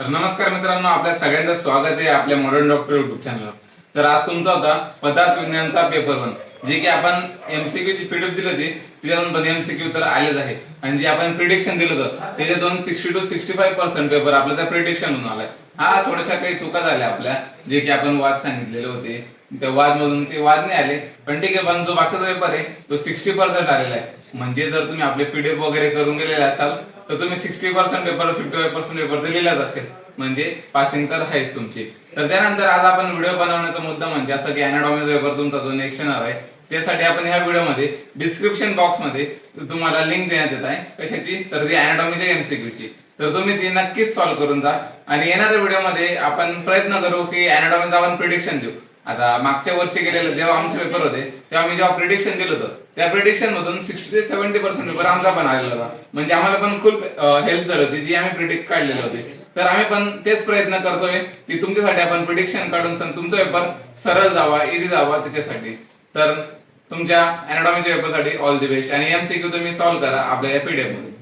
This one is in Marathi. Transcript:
तर नमस्कार मित्रांनो, आपल्या सगळ्यांचं स्वागत आहे आपल्या मॉडर्न डॉक्टर युट्यूब चॅनलवर। तर आज तुमचा होता पदार्थ विज्ञानचा पेपर 1, जे की आपण एमसीक्यू ची पीडीएफ दिली होती, त्याच्यातून पण एमसीक्यू तर आलेच आहे। आणि जे आपण प्रिडिक्शन दिलं होतं त्याच्यातून 60 to 65% पेपर आपला त्या प्रिडिक्शन होऊन आलाय। हा थोड्याशा काही चुका झाल्या आपल्या, जे की आपण वाद सांगितलेले होते त्या वाद मधून ते वाद नाही आले, पण ठीक आहे। पण जो बाकीचा पेपर आहे तो 60% आलेला आहे। म्हणजे जर तुम्ही आपले पीडीएफ वगैरे करून गेलेले असाल तर तुम्ही 60% पेपर 55% पेपर तर लिहिलाच असेल, म्हणजे पासिंग तर आहेच तुमची। तर त्यानंतर आज आपण व्हिडिओ बनवण्याचा मुद्दा म्हणजे असं की अॅनाटॉमीचा पेपर तुमचा जो नेक्स्ट येणार आहे त्यासाठी आपण ह्या व्हिडिओमध्ये डिस्क्रिप्शन बॉक्स मध्ये तुम्हाला लिंक देण्यात येत आहे। कशाची? तर ती अॅनाटॉमीच्या एमसीक्यूची। तर तुम्ही ती नक्कीच सॉल्व्ह करून जा। आणि येणाऱ्या व्हिडिओमध्ये आपण प्रयत्न करू की अॅनाटॉमीचं आपण प्रिडिक्शन देऊ। आता मागच्या वर्षी गेलेलं जेव्हा आमचे पेपर होते तेव्हा मी जेव्हा प्रिडिक्शन दिलं होतं त्या प्रिडिक्शन मधून 60 ते 70% पेपर आमचा पण आलेला होता। म्हणजे आम्हाला पण खूप हेल्प झाली होती जी आम्ही प्रिडिक्ट काढलेले होते। तर आम्ही पण तेच प्रयत्न करतोय की तुमच्यासाठी आपण प्रिडिक्शन काढून तुमचा पेपर सरळ जावा, इझी जावा त्याच्यासाठी। तर तुमच्या अॅनाटॉमीच्या पेपरसाठी ऑल द बेस्ट। आणि एमसीक्यू तुम्ही सॉल्व्ह करा आपल्या या पीडीएफ मध्ये।